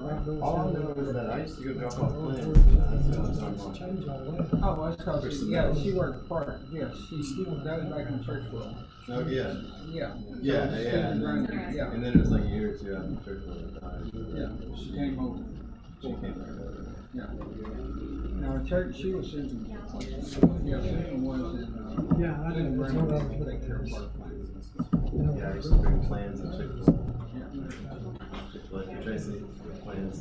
All I know is that I used to go drop off plants. Oh, that's because, she worked part, she still goes back in church for them. Oh, yeah. Yeah. Yeah. Yeah. And then it was like a year or two after church was died. Yeah, she came over. She came back over. Yeah. Now, in church, she was Susan. Yeah, Susan was in, Yeah, I didn't know that was what take care of our plants. Yeah, I used to bring plans and Chick-fil-A. Yeah. Chick-fil-A for Tracy. Plans.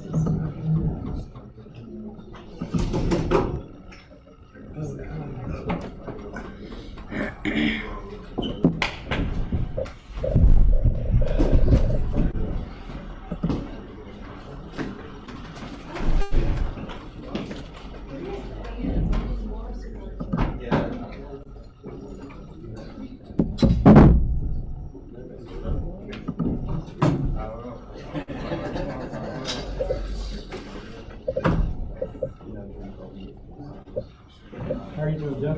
How are you doing, Jeff?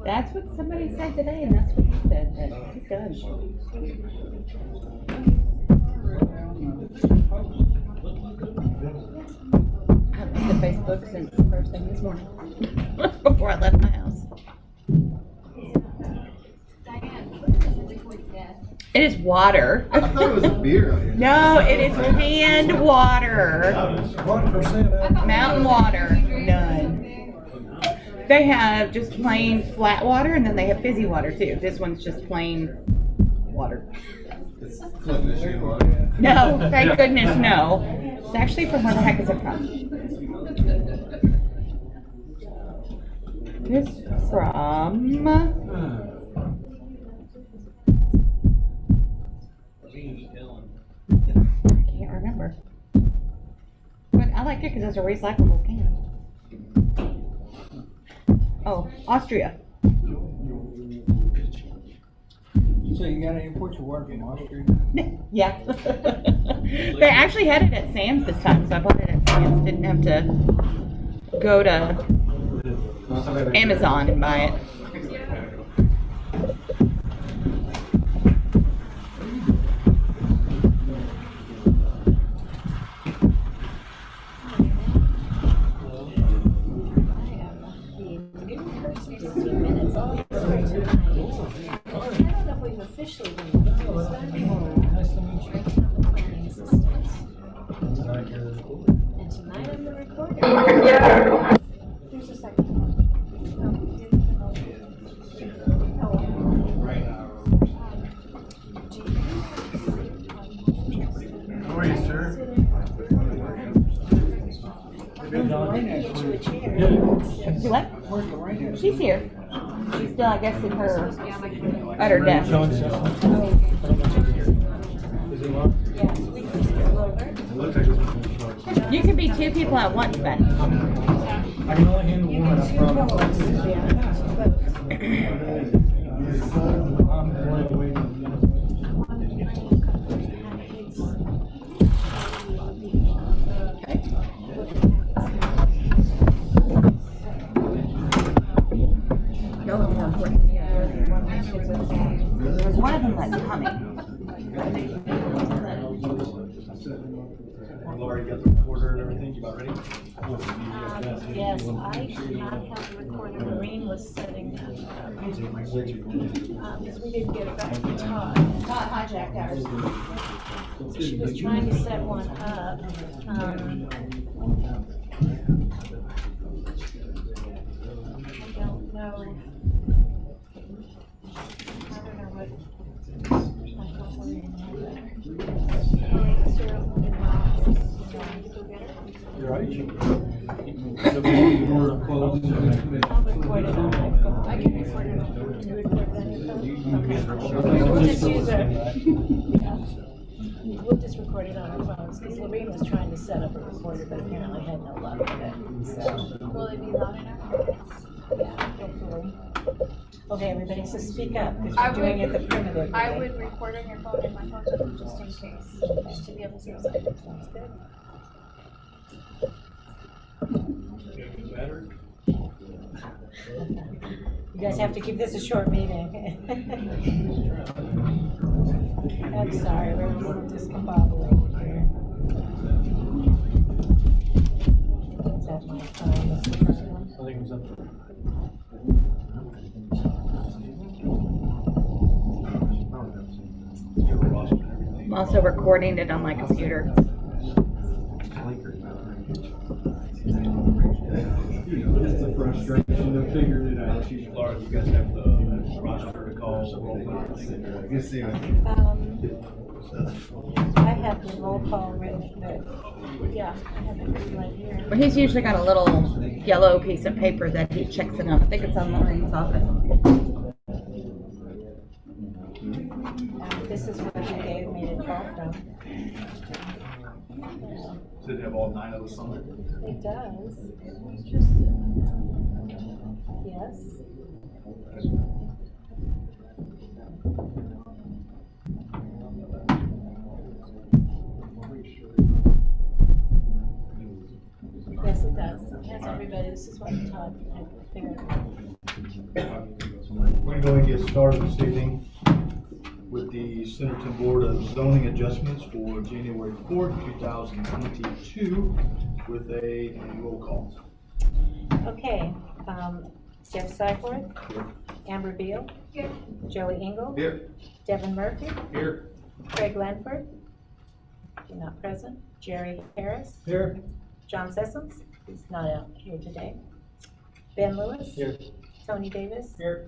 That's what somebody said today, and that's what he said, that he's done. I haven't been to Facebook since the first thing this morning, before I left my house. It is water. I thought it was a beer. No, it is canned water. Mountain water, none. They have just plain flat water, and then they have fizzy water too. This one's just plain water. It's Flint, Michigan water. No, thank goodness, no. It's actually from where the heck is it from? It's from... I can't remember. But I like it because it's a recyclable can. Oh, Austria. So you gotta import your water from Austria? Yeah. They actually had it at Sam's this time, so I bought it at Sam's. Didn't have to go to Amazon and buy it. Officially Nice to meet you. and tonight I'm the recorder. There's a second one. How are you, sir? What? She's here. She's still, I guess, in her at her desk. You could be two people at once, Ben. I can only handle one, I promise. I'm waiting. There's one of them that's coming. Lori got the recorder and everything, you about ready? Yes, I did not have the recorder. Maureen was setting that up. Because we didn't get it back from Todd. Todd hijacked ours. So she was trying to set one up. I don't know. I don't know what. I thought we didn't have that. Sarah wanted to go get her. You're right. I'll record it on my phone. I can record it on my phone. Do you record it on your phone? We'll just use it. Yeah. We'll just record it on our phones, because Lorraine was trying to set up a recorder, but apparently had no luck with it, so. Will it be loud enough? Okay, everybody, so speak up, because I we're doing would- it the primitive way. I would record on your phone and my phone's on just in case, just to be able to see what's happening. Sounds good. You guys have to keep this a short meeting. I'm sorry, we're a little discombobulated here. Is that my phone? That's the first one? I think it was up. I'm also recording it on my computer. It's the frustration of figuring it out. Laura, you guys have the roster to call roll call? I can see it. I have the roll call written, but, yeah, I have it written right here. Well, he's usually got a little yellow piece of paper that he checks it on. I think it's on Maureen's office. This is what you gave me to call from. Did it have all 9 of us on it? It does. Yes. Yes, it does. It has everybody. This is what Todd had prepared. We're going to go ahead and get started this evening with the Centerton Board of Zoning Adjustments for January 4th, 2022 with a roll call. Okay, Jeff Seifert. Amber Beal. Here. Joey Engel. Here. Devin Murphy. Here. Craig Lanford. You're not present. Jerry Harris. Here. John Sessoms. He's not out here today. Ben Lewis. Here. Tony Davis. Here.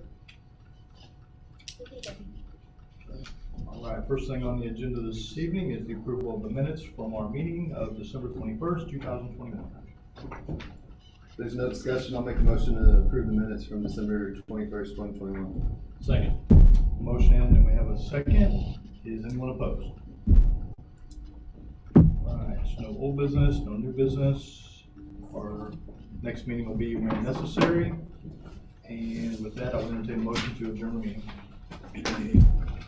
All right, first thing on the agenda this evening is the approval of the minutes from our meeting of December 21st, 2021. There's no discussion. I'll make a motion to approve the minutes from December 21st, 2021. Second. Motion in, and we have a second. Is anyone opposed? All right, so no old business, no new business. Our next meeting will be when necessary. And with that, I'll entertain a motion to adjourn the meeting.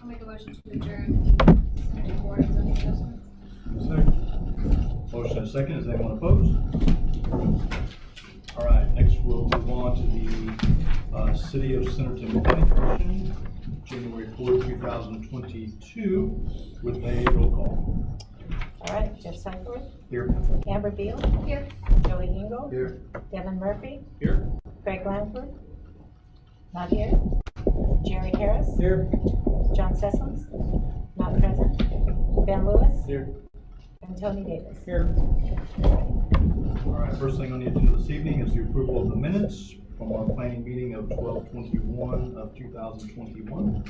I'll make a motion to adjourn. Centerton Board of Zoning Adjustments. Second. Motion and second. Is anyone opposed? All right, next we'll move on to the City of Centerton Planning Commission, January 4th, 2022, with a roll call. All right, Jeff Seifert. Here. Amber Beal. Here. Joey Engel. Here. Devin Murphy. Here. Craig Lanford. Not here. Jerry Harris. Here. John Sessoms. Not present. Ben Lewis. Here. And Tony Davis. Here. All right, first thing on the agenda this evening is the approval of the minutes from our planning meeting of 12/21 of 2021.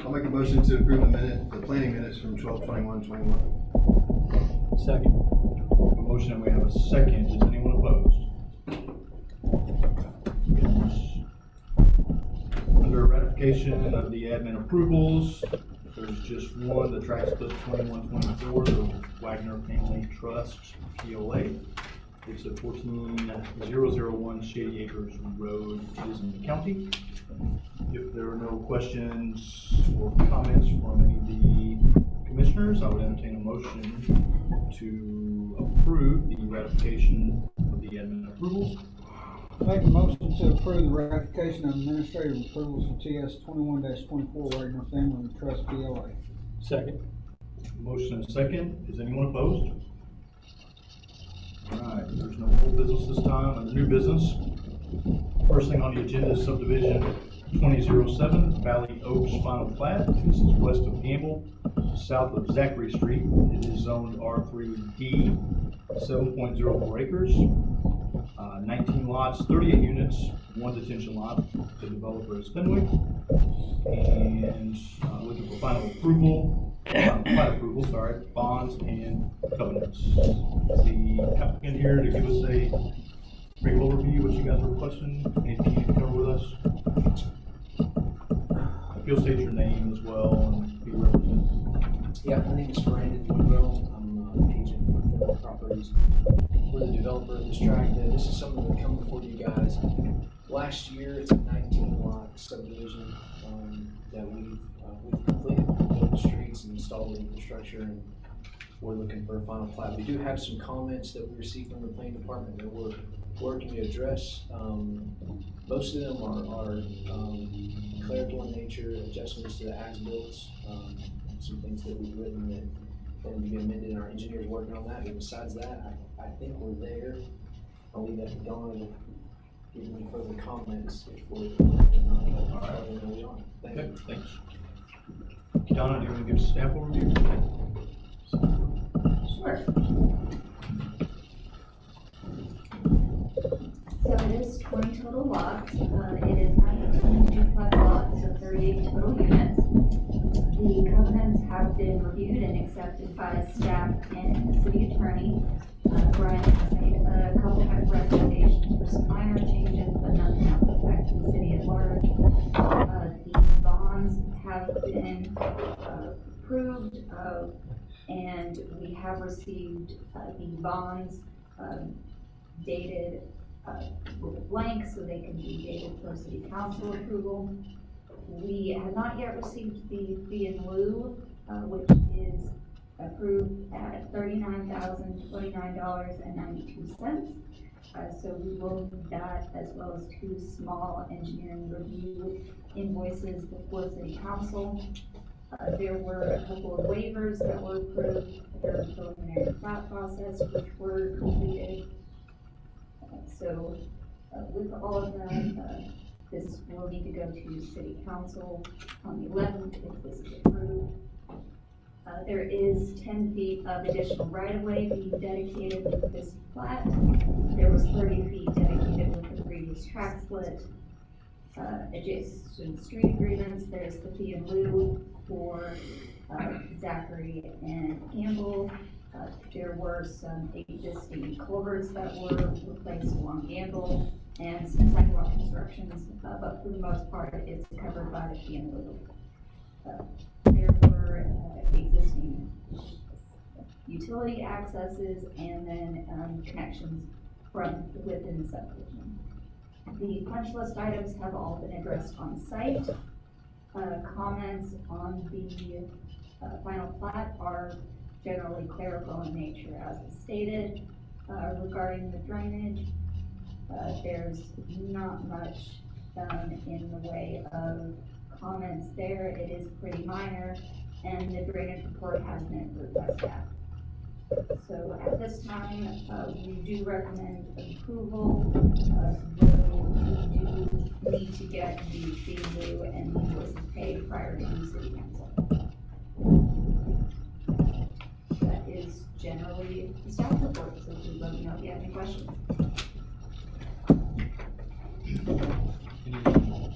I'll make a motion to approve the planning minutes from 12/21/21. Second. A motion and we have a second. Is anyone opposed? Yes. Under ratification of the admin approvals, there's just one, the track split 2124, the Wagner Family Trust, POA. It's at 14001 Shady Acres Road. It is in the county. If there are no questions or comments from any of the commissioners, I would entertain a motion to approve the ratification of the admin approvals. Make a motion to approve the ratification of administrative approvals for TS 21-24 Wagner Family Trust PLA. Second. Motion and second. Is anyone opposed? All right, there's no old business this time. Under new business, first thing on the agenda is subdivision 2007 Valley Oaks final plat. This is west of Gamble, south of Zachary Street. It is zoned R3D, 7.04 acres, 19 lots, 38 units, 1 detention lot. The developer is Fenwick, and looking for final approval, plat approval, sorry, bonds and covenants. The applicant here to give us a brief overview, what you guys are requesting, anything you can cover with us? If you'll state your name as well and be represented. Yeah, my name is Brandon Woodwell. I'm an agent with Federal Properties. we're the developer of this tract, that this is something that come before you guys. Last year, it's a 19 lot subdivision, that we've completed, built the streets and installed the infrastructure, and we're looking for a final plat. We do have some comments that we received from the planning department that we're working to address. Most of them are clerical in nature, adjustments to the as-built, some things that we've written that need to be amended, and our engineer's working on that. But besides that, I think we're there. I'll leave that to Donna to give any further comments if we're where we are. Thank Okay, you. thanks. Donna, do you want to give a staff overview? Sure. So it is 20 total lots. It is 19 duplex lots, so 38 total units. The covenants have been reviewed and accepted by staff and the city attorney. Brian has made a couple of recommendations for some minor changes, but nothing that will affect the city at large. The bonds have been approved, and we have received the bonds dated with a blank, so they can be dated for city council approval. We have not yet received the fee in lieu, which is approved at $39,029.92. So we will need that, as well as 2 small engineering review invoices before city council. There were a couple of waivers that were approved during the preliminary plat process, which were completed. So with all of that, this will need to go to city council on the 11th if this is approved. There is 10 feet of additional right-of-way being dedicated with this plat. There was 30 feet dedicated with the previous track split. Adjacent street agreements, there's the fee in lieu for Zachary and Campbell. There were some existing culverts that were replaced along Gamble and some sidewalk constructions, but for the most part, it's covered by the fee in lieu. There were existing utility accesses and then connections from within the subdivision. The punch list items have all been addressed on site. Comments on the final plat are generally clerical in nature, as stated. Regarding the drainage, there's not much in the way of comments there. It is pretty minor, and the drainage report has been approved by staff. So at this time, we do recommend approval, though we do need to get the fee in lieu and the invoices paid prior to city council. That is generally the staff report, so please let me know if you have any questions. Any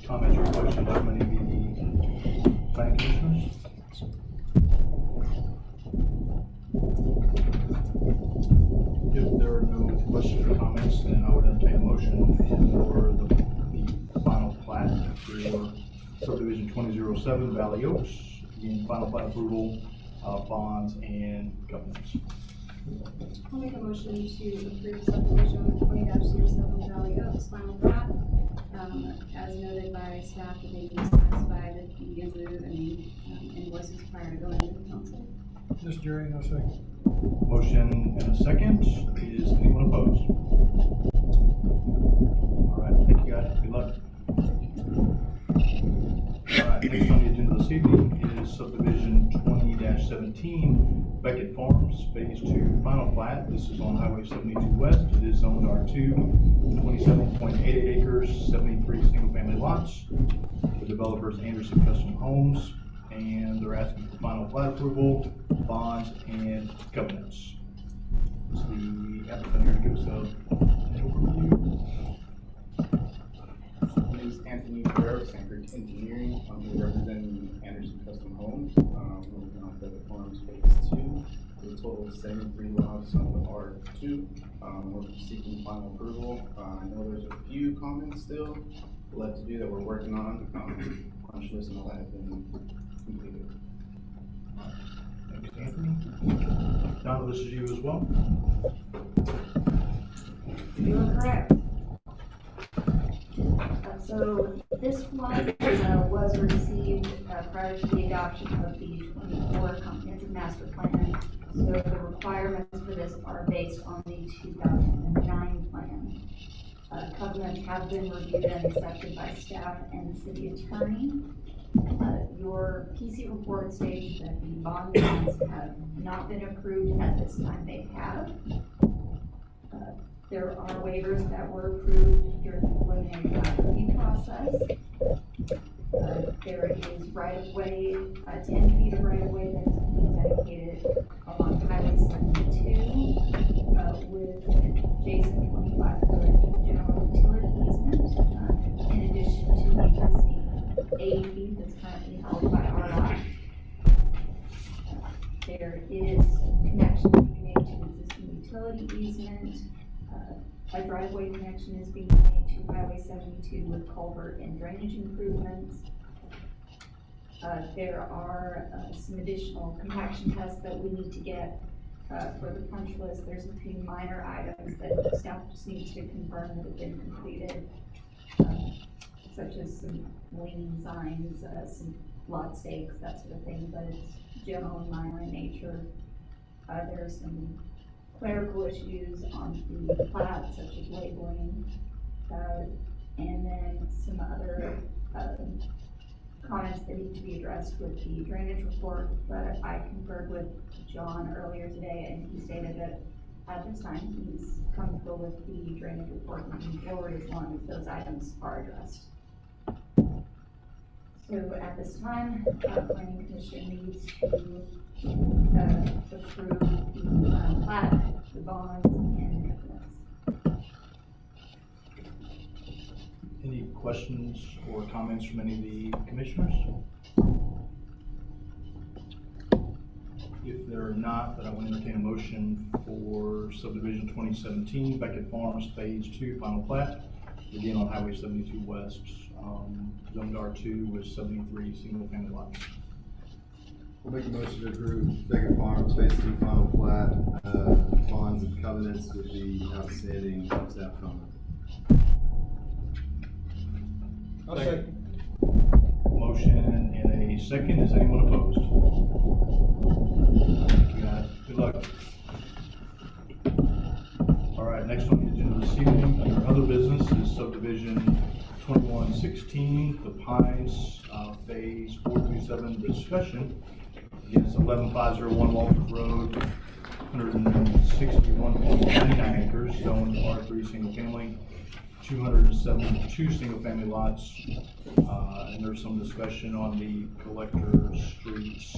comments or questions from any of the planning commissioners? If there are no questions or comments, then I would entertain a motion for the final plat for subdivision 2007 Valley Oaks. Again, final plat approval, bonds and covenants. I'll make a motion to approve subdivision 20-07 Valley Oaks final plat, as noted by staff that they can satisfy the fee in lieu and invoices prior to going to the council. Mr. Jerry, no second. Motion and a second. Is anyone opposed? All right, thank you guys. Good luck. All right, next on the agenda this evening is subdivision 20-17 Beckett Farms, Phase 2 final plat. This is on Highway 72 West. It is zoned R2, 27.88 acres, 73 single-family lots. The developers Anderson Custom Homes, and they're asking for final plat approval, bonds, and covenants. Is the applicant here to give us an overview? My name is Anthony Ferrer, Sanford Engineering. I'm here representing Anderson Custom Homes. We're working on Beckett Farms Phase 2. With a total of 73 lots on the R2. We're seeking final approval. I know there's a few comments still left to do that we're working on. Punch list and all that has been completed. Thanks, Anthony. Donna, this is you as well. You are correct. So this one was received prior to the adoption of the 24 comprehensive master plan. So the requirements for this are based on the 2009 plan. Covenants have been reviewed and accepted by staff and the city attorney. Your PC report states that the bond bonds have not been approved at this time. They have. There are waivers that were approved during the preliminary review process. There is right-of-way, 10 feet of right-of-way that is being dedicated along Highway 72 with adjacent 25-foot general utility easement, in addition to the existing 80 feet that's currently held by RDOT. There is connection being made to existing utility easement. A driveway connection is being made to Highway 72 with culvert and drainage improvements. There are some additional compaction tests that we need to get for the punch list. There's a few minor items that staff just needs to confirm that have been completed, such as some leaning signs, some lot stakes, that sort of thing, but it's general and minor in nature. There are some clerical issues on the plat, such as labeling, and then some other comments that need to be addressed with the drainage report. But I conferred with John earlier today, and he stated that at this time he's comfortable with the drainage report moving forward as long as those items are addressed. So at this time, planning commission needs to approve the plat, the bonds, and the covenants. Any questions or comments from any of the commissioners? If there are not, then I will entertain a motion for subdivision 2017, Beckett Farms Phase 2 final plat, again on Highway 72 West, zoned R2 with 73 single family lots. I'll make a motion to approve Beckett Farms Phase 2 final plat, bonds and covenants with the outstanding staff comment. I'll second. Motion and a second. Is anyone opposed? Thank you guys. Good luck. All right, next on the agenda this evening, under other business, is subdivision 2116, the Pines, Phase 427 discussion. Again, it's 11501 Walford Road, 161.99 acres, zoned R3 single family, 272 single family lots, and there's some discussion on the collector streets.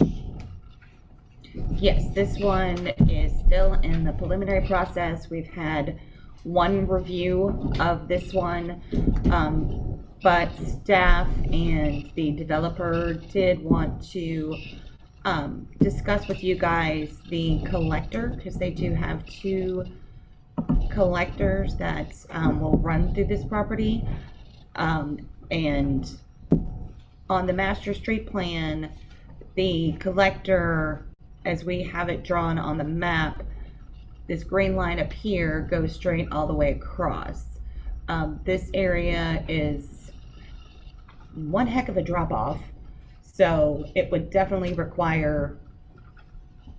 Yes, this one is still in the preliminary process. We've had one review of this one, but staff and the developer did want to discuss with you guys the collector, because they do have two collectors that will run through this property. And on the master street plan, the collector, as we have it drawn on the map, this green line up here goes straight all the way across. This area is one heck of a drop off, so it would definitely require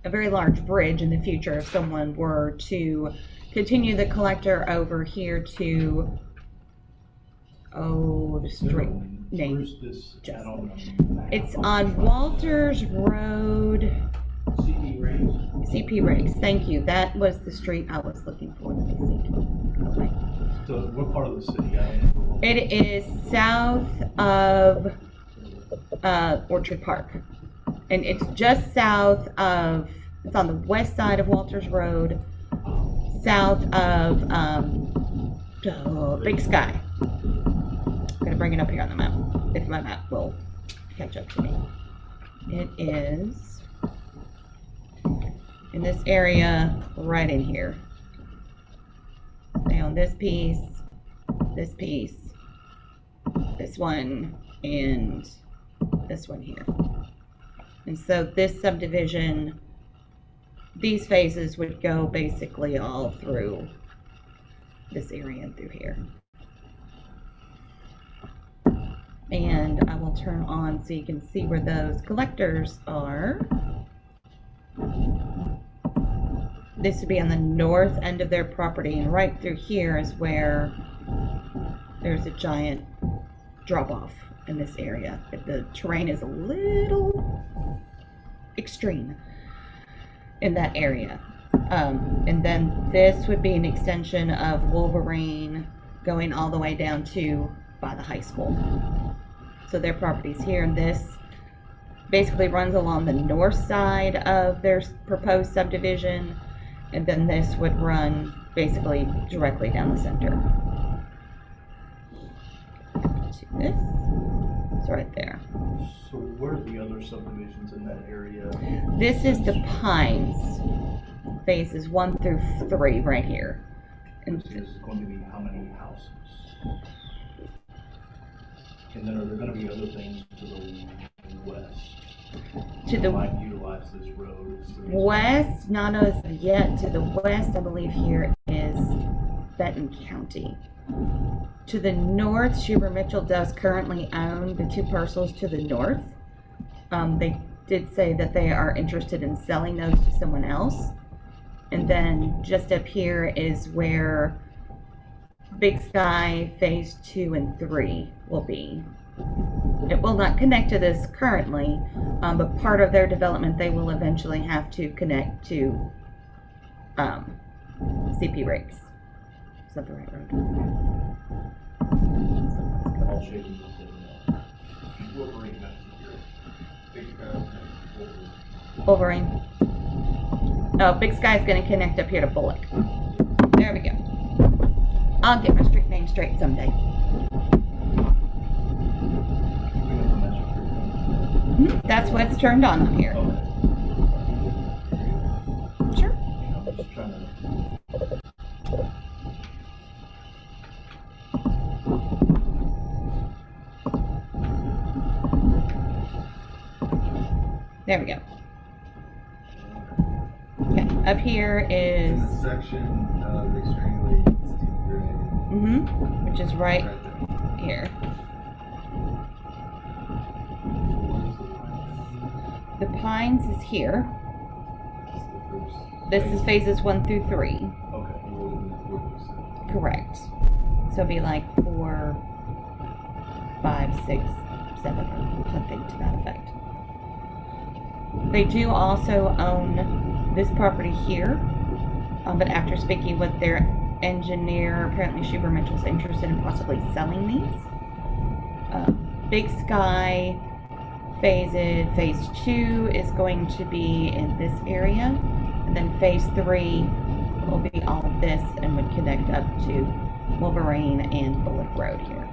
a very large bridge in the future if someone were to continue the collector over here to, the street name. Where's this? I don't know. It's on Walters Road. CP Riggs, thank you. That was the street I was looking for. Let me see. Okay. So what part of the city? It is south of Orchard Park. And it's just south of, it's on the west side of Walters Road, south of Big Sky. I'm gonna bring it up here on the map, if my map will catch up to me. It is in this area right in here. They own this piece, this one, and this one here. And so this subdivision, these phases would go basically all through this area through here. And I will turn on so you can see where those collectors are. This would be on the north end of their property, and right through here is where there's a giant drop off in this area. The terrain is a little extreme in that area. And then this would be an extension of Wolverine going all the way down to by the high school. So their property's here, and this basically runs along the north side of their proposed subdivision, and then this would run basically directly down the center. To this, it's right there. So where are the other subdivisions in that area? This is the Pines, phases 1 through 3 right here. And This is going to be how many houses? And then are there gonna be other things to the west? to the Might utilize this road. Is the reason- west, not as yet. To the west, I believe here is Benton County. To the north, Schubert Mitchell does currently own the 2 parcels to the north. They did say that they are interested in selling those to someone else. And then just up here is where Big Sky Phase 2 and 3 will be. It will not connect to this currently, but part of their development, they will eventually have to connect to CP Rakes. Is that the right road? All shaded within, Wolverine, that's here. Big Wolverine. Oh, Big Sky's gonna connect up here to Bullock. There we go. I'll get my street name straight someday. That's what's turned on up here. Okay. Sure. I'm just trying to. There we go. Okay, up here is, This section of extremely steep grade. which is right Right there. here. The Pines is here. This is phases 1 through 3. Okay. Correct. So it'd be like 4, 5, 6, 7, or something to that effect. They do also own this property here, but after speaking with their engineer, apparently Schubert Mitchell's interested in possibly selling these. Big Sky Phase 2 is going to be in this area, and then Phase 3 will be all of this and would connect up to Wolverine and Bullock Road here.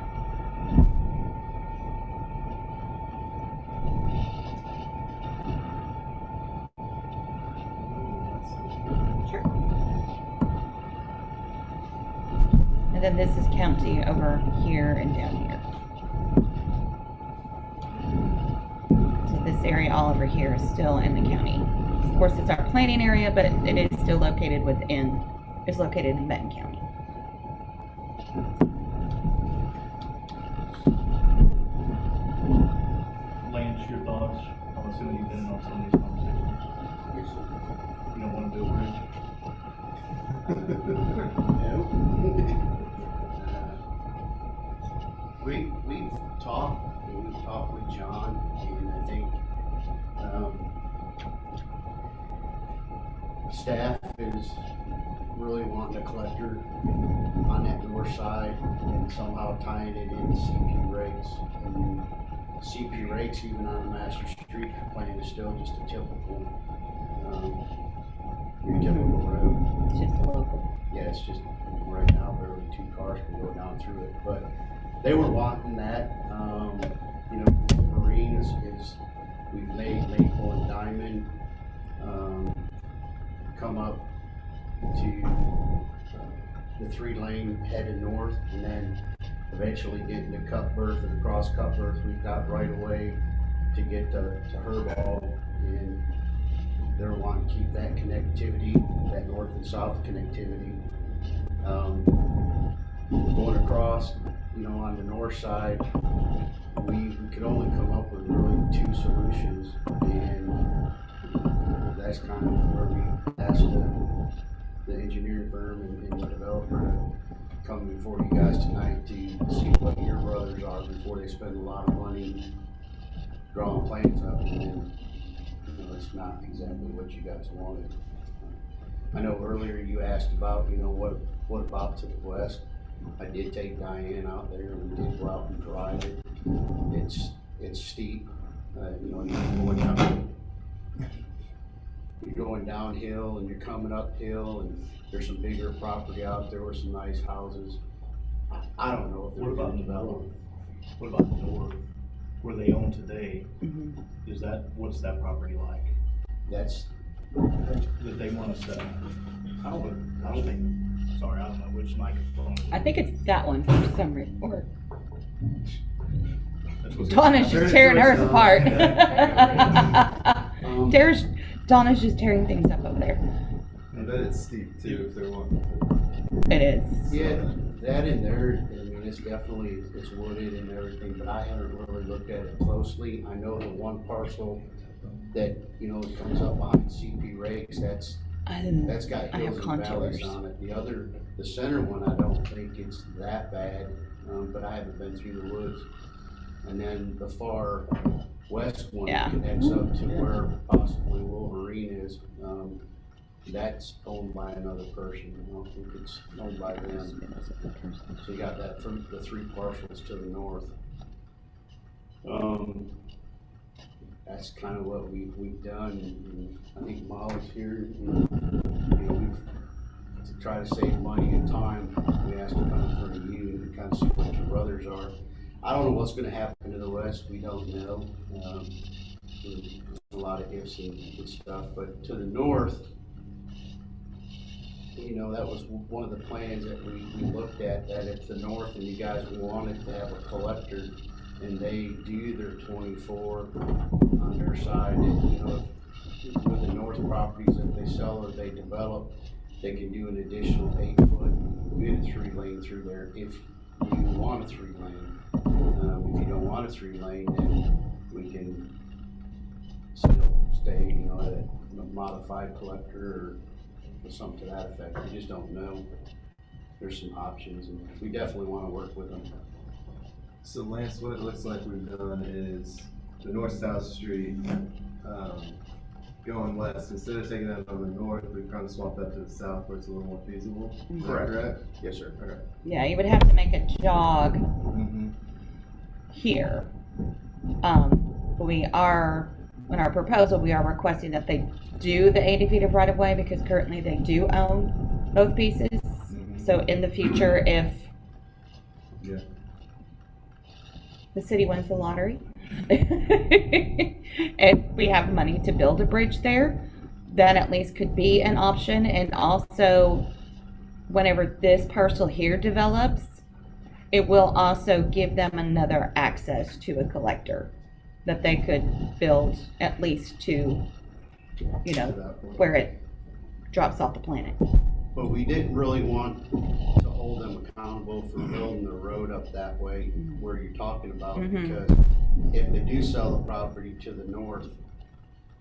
Sure. And then this is county over here and down here. So this area all over here is still in the county. Of course, it's our planning area, but it is still located is located in Benton County. Lance, your thoughts? I'm assuming you've been on some of these conversations. You don't want to build a bridge? We've talked with John, and I think, staff is really wanting a collector on that north side and somehow tying it into CP Rakes. And CP Rakes, even on the master street plan, is still just a typical, your typical road. It's just local. Yeah, it's just, right now, barely 2 cars can go down through it, but they were wanting that. You know, Wolverine is we've made Maple and Diamond, come up to the 3-lane headed north, and then eventually getting to Cutbirth, and across Cutbirth, we've got right away to get to Herball, and they're wanting to keep that connectivity, that north and south connectivity. across, on the north side, we could only come up with really two solutions, and that's kind of where we asked the engineering firm and the developer to come before you guys tonight to see what your brothers are before they spend a lot of money drawing plans up, and then, it's not exactly what you guys wanted. I know earlier you asked about, what about to the west? I did take Diane out there, and we did go out and drive it. It's steep, you're going downhill and you're coming uphill, and there's some bigger property out there with some nice houses. I don't know if What they're about gonna the develop. north? What about the north, where they own today? Mhm. What's that property like? That's, That they want us to, I don't think, sorry, I don't know which microphone. I think it's that one for some reason, or That's what's- Donna's just tearing hers apart. Donna's just tearing things up over there. I bet it's steep too, if they're wanting. It is. yeah, that in there, it's definitely, it's wooded and everything, but I haven't really looked at it closely. I know the one parcel that, comes up behind CP Rakes, that's got I have hills and valleys contours. on it. The center one, I don't think it's that bad, but I haven't been through the woods. And then the far west one Yeah. connects up to where possibly Wolverine is. That's owned by another person. I don't think it's owned by them. So you got that from the three parcels to the north. That's kind of what we've done, and I think Molly's here. We've, to try to save money and time, we asked to come in front of you and kind of see what your brothers are. I don't know what's gonna happen to the west, we don't know. There's a lot of ifs and stuff, but to the north, that was one of the plans that we looked at, that if the north and you guys wanted to have a collector and they do their 24 on their side, with the north properties that they sell or they develop, they can do an additional 8-foot, get a 3-lane through there if you want a 3-lane. If you don't want a 3-lane, then we can still stay, at a modified collector or something to that effect. We just don't know. There's some options, and we definitely want to work with them. So Lance, what it looks like we've done is the north-south street, going west, instead of taking that on the north, we've kind of swapped that to the south where it's a little more feasible. Is that correct? Yes, sir. Okay. Yeah, you would have to make a jog Mm-hmm. here. But we are, in our proposal, we are requesting that they do the 80 feet of right of way, because currently they do own both pieces. So in the future, if Yeah. the city wins the lottery, and we have money to build a bridge there, that at least could be an option. And also, whenever this parcel here develops, it will also give them another access to a collector that they could build at least to, where it drops off the planet. But we didn't really want to hold them accountable for building the road up that way where you're talking about, because if they do sell the property to the north,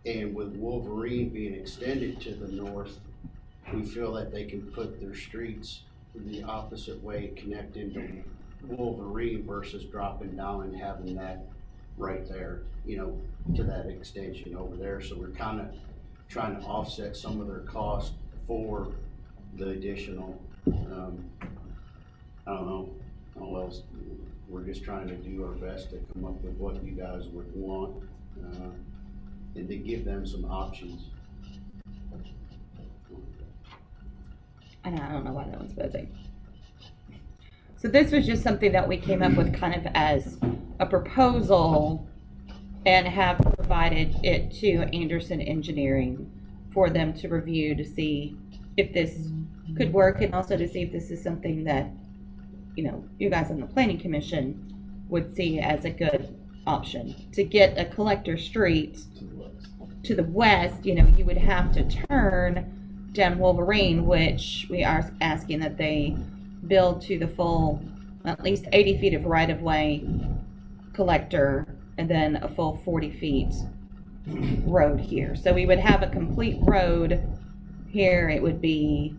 and with Wolverine being extended to the north, we feel that they can put their streets the opposite way, connecting to Wolverine versus dropping down and having that right there, to that extension over there. So we're kind of trying to offset some of their cost for the additional, I don't know how else, we're just trying to do our best to come up with what you guys would want, and to give them some options. And I don't know why that one's buzzing. So this was just something that we came up with kind of as a proposal, and have provided it to Anderson Engineering for them to review to see if this could work, and also to see if this is something that, you guys on the Planning Commission would see as a good option. To get a collector street to the west, you would have to turn down Wolverine, which we are asking that they build to the full at least 80 feet of right-of-way collector, and then a full 40 feet road here. So we would have a complete road here. It would be,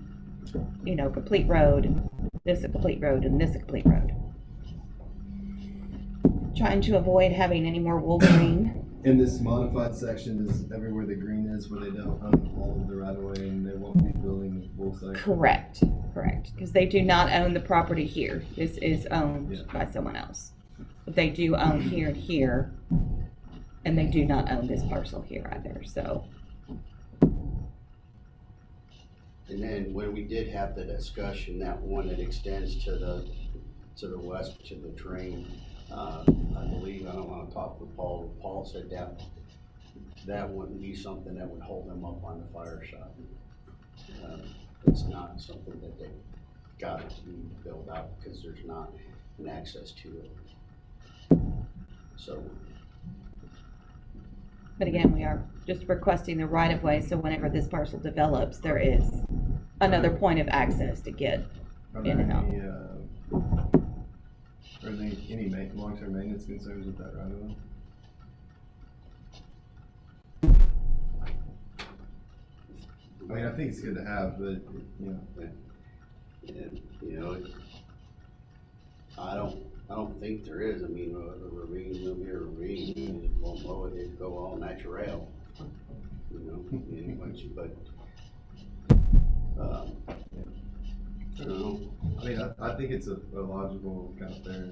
you know, complete road, this a complete road, and this a complete road. Trying to avoid having any more Wolverine. In this modified section is everywhere the green is where they don't own all of the right of way and they won't be building the full section. Correct, because they do not own the property here. This is owned by someone else. But they do own here and here, and they do not own this parcel here either, so. And then when we did have the discussion, that one that extends to the west, to the drain, I believe, I don't wanna talk with Paul, Paul said that wouldn't be something that would hold them up on the fire shop. It's not something that they've got to build out because there's not an access to it. So. But again, we are just requesting the right of way, so whenever this parcel develops, there is another point of access to get in and out. Are there any long-term maintenance concerns with that right of way? I mean, I think it's good to have, but, you know. And, you know, I don't think there is. I mean, a ravine will be a ravine, it won't blow it, it'd go all natural. You know, but, I don't know. I mean, I think it's a logical, kind of fair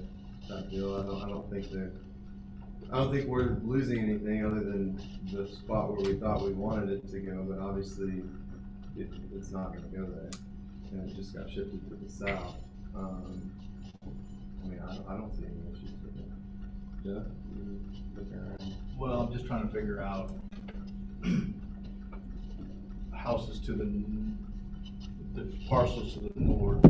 type deal. I don't think we're losing anything other than the spot where we thought we wanted it to go, but obviously it's not gonna go there. And it just got shifted to the south. I mean, I don't see any issues with it. Jeff, you looking around? Well, I'm just trying to figure out houses to the parcels to the north.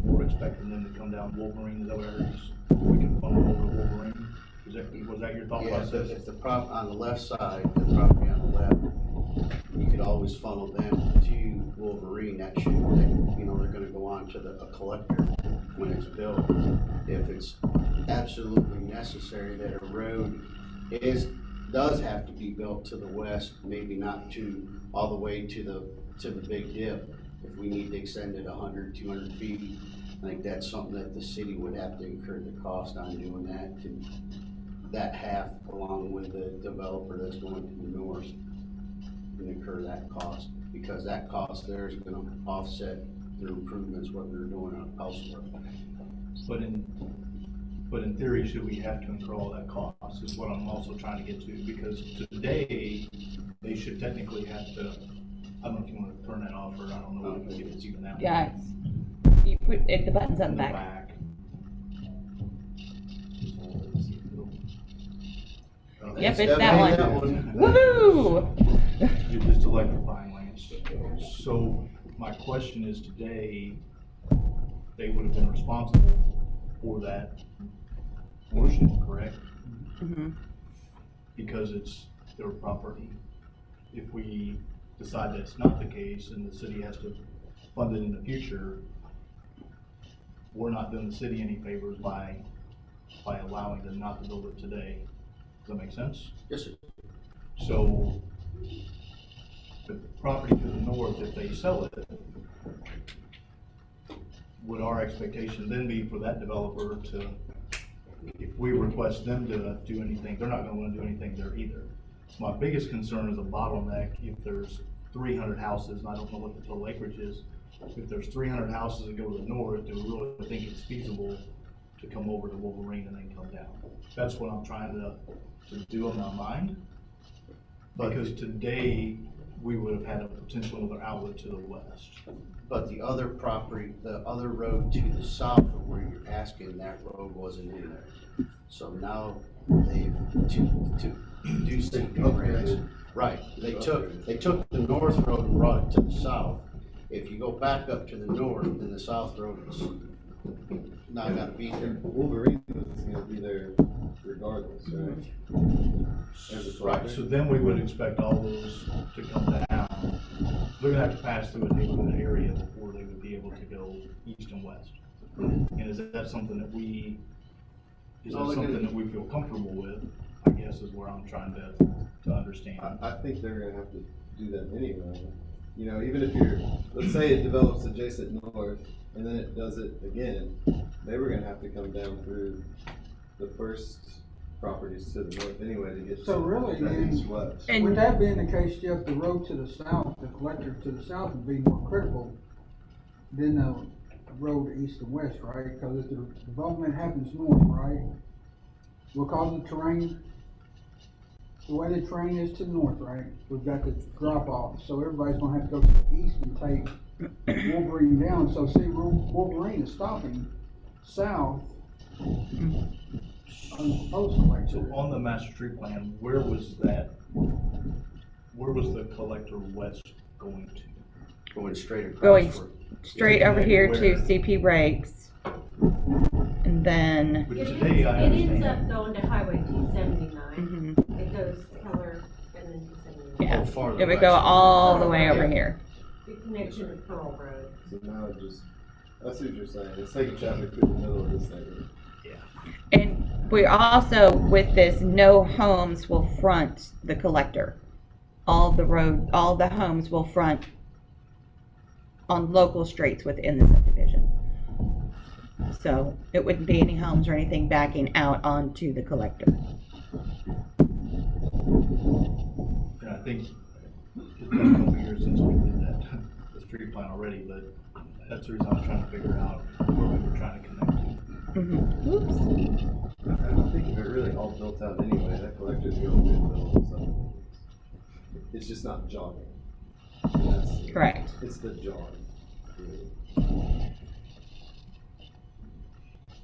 We're expecting them to come down Wolverine, is that what I heard? We can funnel over to Wolverine? Was that your thought Yeah, process? if the on the left side, the property on the left, you could always funnel them to Wolverine. That should, you know, they're gonna go on to a collector when it's built. If it's absolutely necessary that a road does have to be built to the west, maybe not all the way to the big dip. If we need to extend it 100, 200 feet, I think that's something that the city would have to incur the cost on doing that, that half along with the developer that's going to the north, and incur that cost, because that cost there is gonna offset their improvements, what they're doing elsewhere. But in theory, should we have to incur all that cost, is what I'm also trying to get to, because today, they should technically have to, I don't know if you want to turn that off, or I don't know if it's even that. Yeah, you put the buttons on the back. Yep, it's that one. Woohoo! You're just electrifying lanes. So my question is, today, they would have been responsible for that portion, correct? Mm-hmm. Because it's their property. If we decide that's not the case and the city has to fund it in the future, we're not doing the city any favors by allowing them not to build it today. Does that make sense? Yes, sir. So the property to the north, if they sell it, would our expectation then be for that developer to, if we request them to do anything, they're not gonna wanna do anything there either. So my biggest concern is a bottleneck. If there's 300 houses, and I don't know what the total acreage is, if there's 300 houses that go to the north, do we really think it's feasible to come over to Wolverine and then come down? That's what I'm trying to do in my mind. Because today, we would have had a potential other outlet to the west. But the other property, the other road to the south of where you're asking, that road wasn't in there. So now they've, to do some upgrades. Right, they took the north road and brought it to the south. If you go back up to the north, then the south road is not gonna be there. Wolverine is gonna be there regardless, right? Right, so then we would expect all those to come down. They're gonna have to pass through a neighborhood area before they would be able to go east and west. And is that something that we, is Well, that they're something gonna- that we feel comfortable with, I guess is where I'm trying to understand. I think they're gonna have to do that anyway. You know, even if you're, let's say it develops adjacent north, and then it does it again, they were gonna have to come down through the first properties to the north anyway to get to So really, that then, east-west. And- with that being the case, Jeff, the road to the south, the collector to the south would be more critical than the road east and west, right? Because if the development happens north, right, because the terrain, the way the terrain is to the north, right, we've got the drop off, so everybody's gonna have to go to the east and take Wolverine down. So see, Wolverine is stopping south on the post So collector. on the master street plan, where was the collector west going to? Going straight across. Going for- straight over here to Where? CP Rakes. And then, But It today I ends understand. up going to Highway 279. mhm, It goes Keller and then 279. yeah, Go farther it would go west. all the way over here. The connection to Pearl Road. So now it just, I see what you're saying, it's taking traffic through the middle of this thing. And we also, with this, no homes will front the collector. All the homes will front on local streets within the subdivision. So it wouldn't be any homes or anything backing out onto the collector. And I think it's been a couple years since we did that, the street plan already, but that's the reason I was trying to figure out where we were trying to connect to. Mhm. Oops. I think if it really all built out anyway, that collector's going through the middle of something. It's just not jogging. That's- Correct. It's the jog.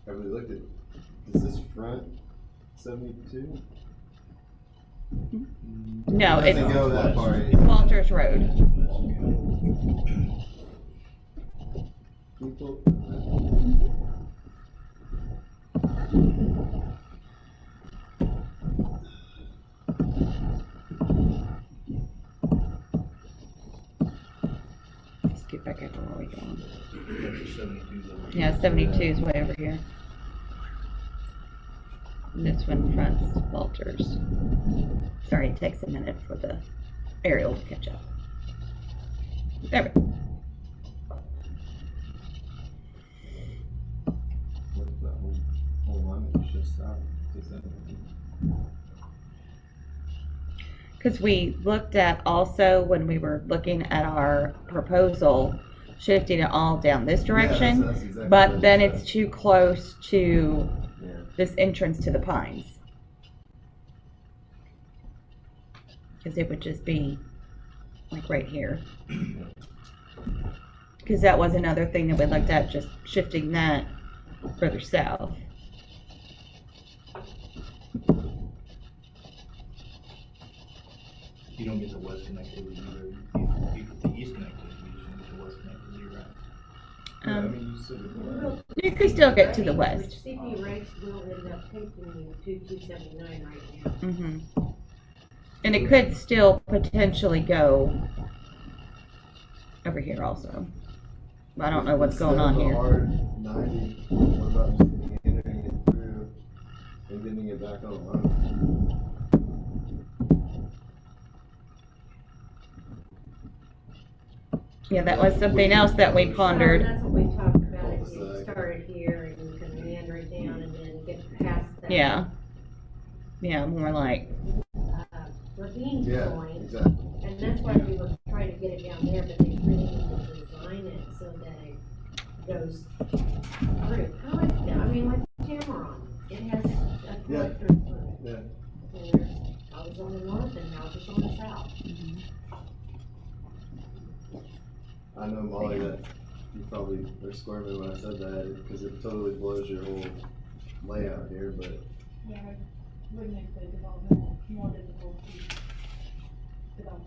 Have we looked at, does this front 72? No, It doesn't it's go that far. Walters Road. People, Let's get back up where we're going. That's a 72 though. Yeah, 72 is way over here. And this one fronts Walters. Sorry, it takes a minute for the aerial to catch up. There we go. what if that whole line is just south to 72? Because we looked at also, when we were looking at our proposal, shifting it all down this direction. that's exactly what But it then said. it's too close to Yeah. this entrance to the Pines. Because it would just be like right here. Because that was another thing that we looked at, just shifting that further south. You don't get the west connectivity either. You get the east connectivity, you just don't get the west connectivity, right? Yeah, I Um, mean, you said it. You could still get to the west. CP rates will end up taking you to 279 right now. hmm And it could still potentially go over here also. I don't know what's going on Instead of here. a hard 90, what about just meandering it through and getting it back online? Yeah, that was something else that we pondered. That's what we talked about, if you Cul-de-sac. started here and you can meander it down and then get past that. Yeah. Yeah, more like, Ravine Yeah, point, exactly. and that's why we were trying to get it down there, but they really need to design it so that it goes through. Kind of like, I mean, like Tamron, it has a collector through Yeah. it. And there's houses on the north and houses on the south. I know, Molly, that you probably are squirming when I said that, because it totally blows your whole layout here, but Yeah, it would make the development more difficult to develop.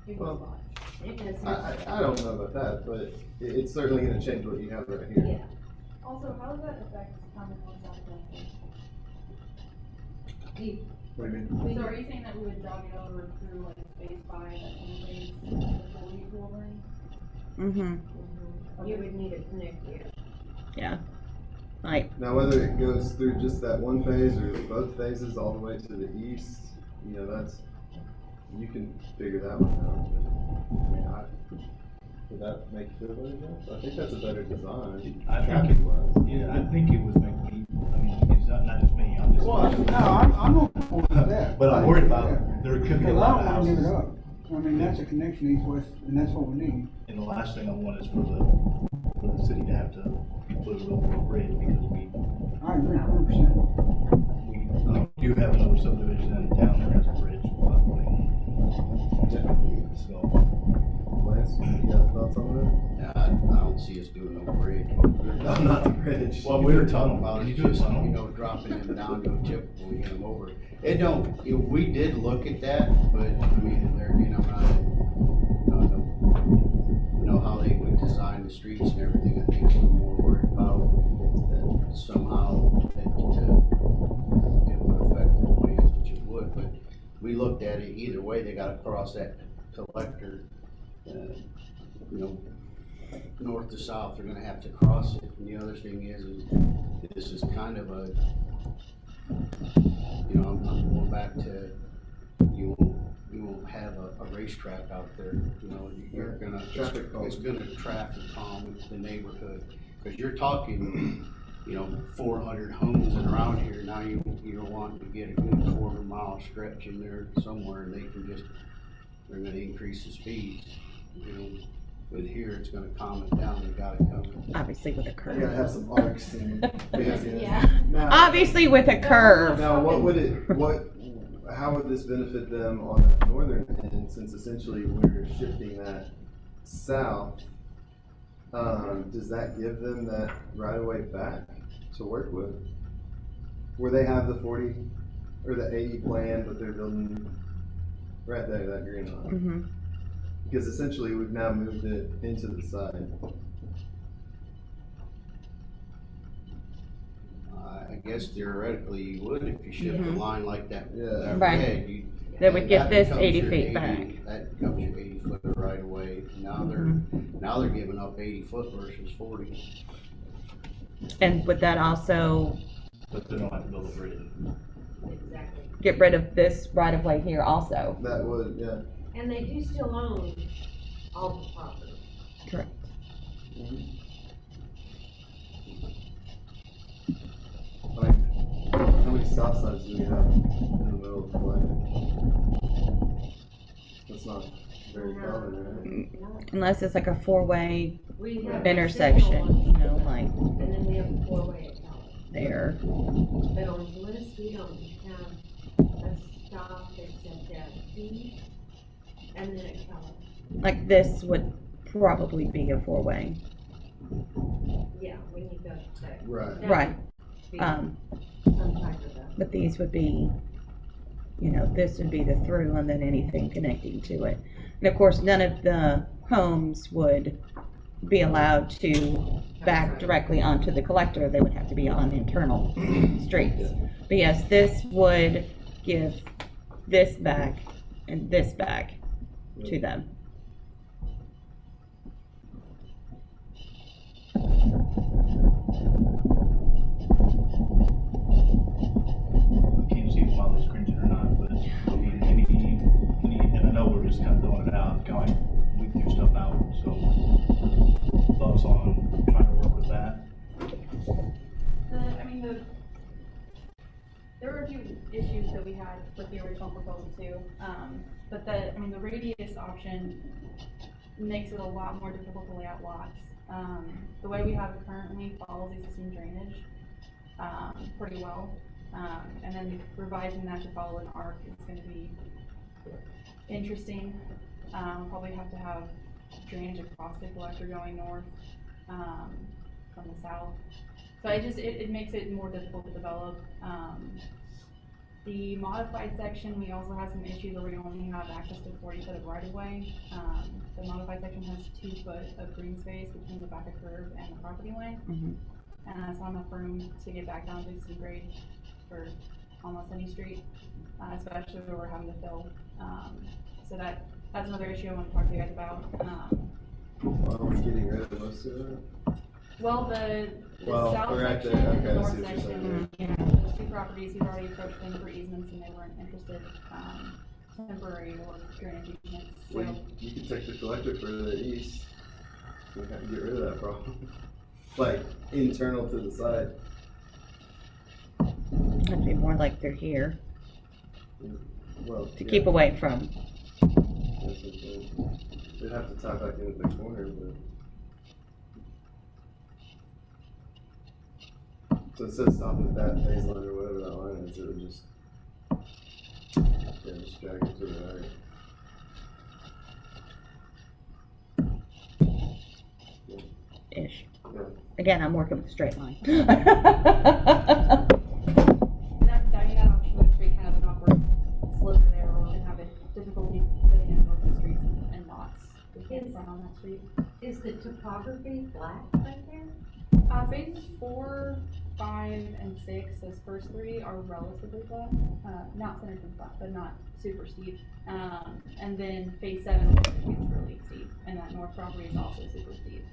Big Well, lots. It has. I don't know about that, but it's certainly gonna change what you have right here. Yeah. Also, how does that affect common law South? What do you mean? So are you saying that we would jog it over through like phase 5 at some phase before we go over? mm-hmm. You would need to connect here. Yeah. Like, Now, whether it goes through just that one phase or both phases all the way to the east, you know, you can figure that one out. But, I mean, would that make you feel better, Jeff? I think that's a better design. I think traffic it wise. Yeah, I think it would make me, I mean, it's not just me, I'm just. No, I'm okay with that. But I'm worried about, Yeah. there could be a Because lot of I don't wanna give houses. it up. I mean, that's a connection east-west, and that's what we need. And the last thing I want is for the city to have to put a over a bridge because I agree 100%. we do have another subdivision in town that has a bridge, by the way. So, Lance, you got thoughts on I don't see us doing no bridge. that? No, not the bridge. well, we were Talking talking about about, it, can you do a just, tunnel? you know, dropping them down to a typical, get them over. It don't, we did look at that, but, I mean, they're, you know, know how they would design the streets and everything. I think we're more worried about that somehow it would affect the plans, which it would, but we looked at it either way, they gotta cross that collector, you know, north to south, they're gonna have to cross it. And the other thing is this is kind of a, you know, I'm going back to, you won't have a racetrack out there, you know, you're gonna, Traffic calm. it's gonna traffic calm the neighborhood. Cause you're talking, you know, 400 homes and around here, now you're wanting to get a good quarter-mile stretch in there somewhere, and they're gonna increase the speeds, you know. With here, it's gonna calm it down, they gotta come. obviously with a You gotta have curve. some arcs and fanciness. Yeah. Now, Obviously with a curve. now, how would this benefit them on the northern end, since essentially we're shifting that south? Does that give them that right of way back to work with? Where they have the 40 or the 80 plan, but they're building right there, that green line. Mhm. Because essentially we've now moved it into the side. I guess theoretically you would if you shift a Mhm. line like that. Yeah. that Right. red, That would get this becomes 80 your feet back. That becomes your 80-foot right away. Now they're giving up 80-foot versus 40. And would that also But they don't have to build a bridge. Exactly. get rid of this right of way here also? That would, yeah. And they do still own all the property. Correct. Like, how many south sides do we have in the middle of the lane? That's not very common, right? Unless it's like a four-way We have intersection, single you know, ones, like and then we have a four-way at Keller. there. But on Bliss, we don't have a stop except at B and then at Keller. Like this would probably be a four-way. Yeah, we need to say. Right. Right. Be Um, some type of a. but these would be, you know, this would be the through and then anything connecting to it. And of course, none of the homes would be allowed to back directly onto the collector. They would have to be on internal streets. But yes, this would give this back and this back to them. I can't see if Molly's cringing or not, but I mean, and I know we're just kind of throwing it out, kind of like we do stuff out, so thoughts on trying to work with that? There were a few issues that we had with the original proposal too, but the radius option makes it a lot more difficult to lay out lots. The way we have it currently follows existing drainage, pretty well. And then revising that to follow an arc is gonna be interesting. Probably have to have drainage across the collector going north, from the south. So it makes it more difficult to develop. The modified section, we also have some issues where we only have access to 40 foot of right of way. The modified section has 2 foot of green space between the back of curb and the property line. Mhm. And that's not enough room to get back down to existing grade for almost any street, especially where we're having to fill. So that's another issue I want to talk to you guys about. Well, we're getting rid of most of it. Well, the Well, south we're at the- section and okay, the I north see what you're section, saying. those two properties, we've already approached them for easements and they weren't interested, temporary or drainage easements, Well, so. you could take the collector further east, and kind of get rid of that problem. Like, internal to the site. That'd be more like they're here Well, to yeah, keep away from. that's what they'd have to tie back into the corner, but. So instead of stopping at that phase line or whatever that line is, it would just, yeah, just drag it to the right. Ish. Yeah. Again, I'm working with a straight line. That option would create kind of an awkward sliver there, where we're gonna have a difficulty fitting in both the streets and lots. We can't run on that street. Is the topography flat right there? Phases 4, 5, and 6, those first three are relatively flat, not centered and flat, but not super steep. And then phase 7 gets really steep, and that north property is also super steep.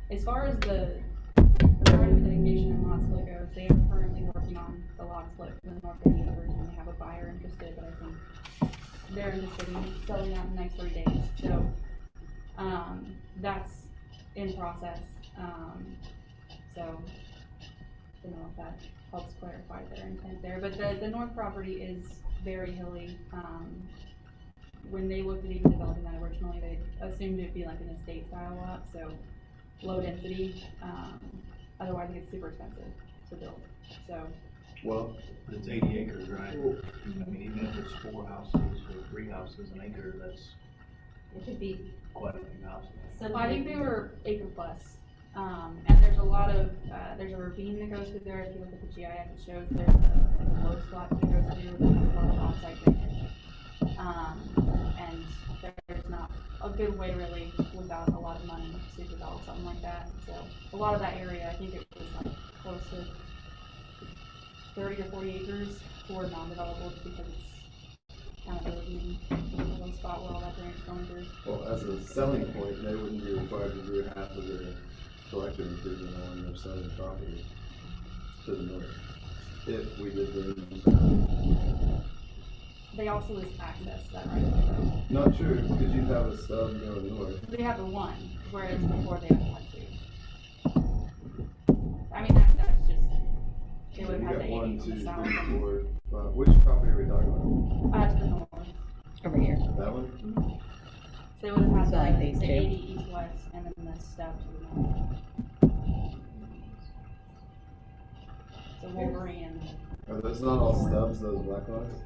As far as the right of dedication and lot split goes, they are currently working on the lot split for the north end neighbors, and they have a buyer interested, but I think they're interested in selling that in the next 3 days. So, that's in process. So, I don't know if that helps clarify their intent there, but the north property is very hilly. When they looked at even developing that originally, they assumed it'd be like an estate style lot, so low density, otherwise it gets super expensive to build, so. Well, But it's 80 acres, right? I mean, even if it's 4 houses or 3 houses an acre, that's It could be quite a few houses. I think they were acre plus, and there's a lot of, there's a ravine that goes through there. If you look at the GIS, it shows there's a low spot that goes through, there's a lot of offsite drainage. And there's not a good way really, without a lot of money, to develop something like that. So a lot of that area, I think it was like close to 30 or 40 acres for non-developable, just because it's kind of a low spot where all that drainage is going through. well, as a selling point, they wouldn't be required to do half of their collective improvement on their southern property to the north. If we did the, They also lose access to that right of way though. not true, because you'd have a stub going north. They have the one, whereas before they only had 2. I mean, that's just, they would You have had got the 1, 80 on 2, the 3, south. 4, 5. Which property are we talking To the north. Over here. about? That one? So they would have had So like the these two. 80 east-west and then the stub to the north. So Wolverine and Are those not all stubs, those black lines?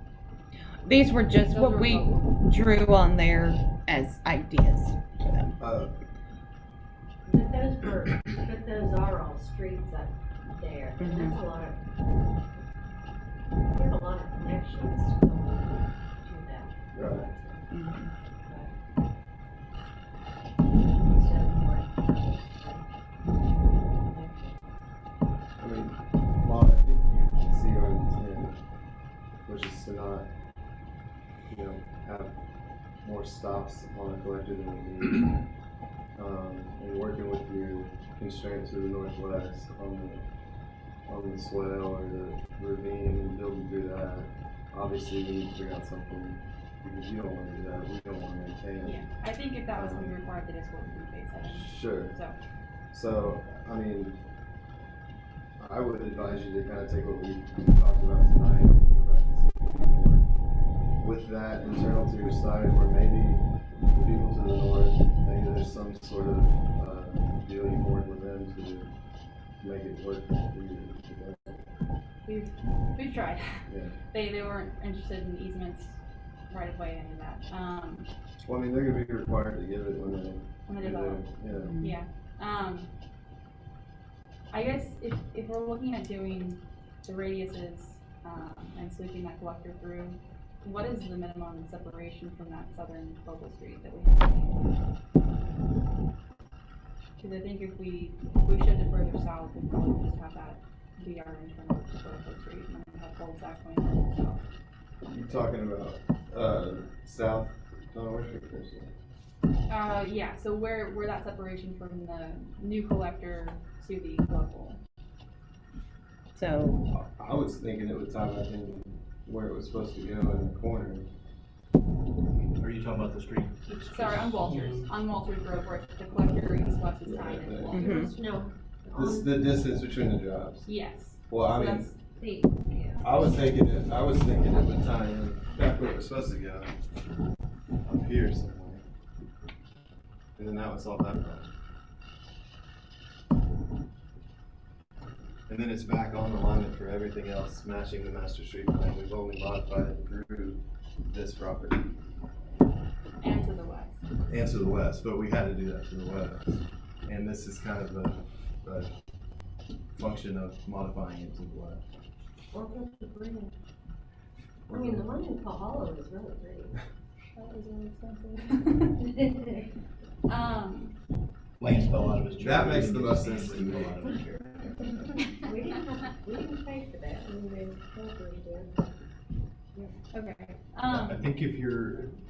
These were just Those what are we local. drew on there as ideas for them. But those are all streets up there, and that's a lot of, we have a lot of connections to that. Right. Mhm. I mean, Mom, I think you can see our intent, which is to not, you know, have more stops on a collector than we need. And working with your constraint to the northwest on the swell or the ravine and building through that. Obviously, we need to figure out something, because you don't want to do that, we don't want to maintain it. yeah, I think if that was going to be required, they just wouldn't do phase 7. Sure. So, I mean, I would advise you to kind of take what we talked about tonight and go back and see if we can work with that internal to your side, or maybe the people to the north, maybe there's some sort of deal you work with them to make it work for you. we've tried. Yeah. They weren't interested in easements right of way, any of that. Well, I mean, they're gonna be required to give it when When they they develop. yeah. Yeah. I guess if we're looking at doing the radiuses, and sweeping that collector through, what is the minimum separation from that southern focal street that we have? Because I think if we shift it further south, we'd probably just have that be our internal focal street, and then have cul-de-sac going further south. You're talking about south, where's your cursor? Yeah, so where that separation from the new collector to the local. So, I was thinking it would tie back in where it was supposed to go in the corner. Are you talking about the street? Sorry, on Walters Road, where the collector east-west is tied in Walters. No. This, the distance between the drives. Yes. Well, I So mean, that's- I was thinking it would tie in back where it was supposed to go. Up here somewhere. And then that would solve that problem. And then it's back on alignment for everything else, matching the master street plan. We've only modified it through this property And to the west. and to the west, but we had to do that to the west. And this is kind of a function of modifying it to the west. Or put the green. I mean, the one in Kahala is really pretty. That was really expensive. Lance fell out of his chair. That makes the most sense to me. Fell out of his chair. We didn't pay for that, I mean, the developers did. Okay.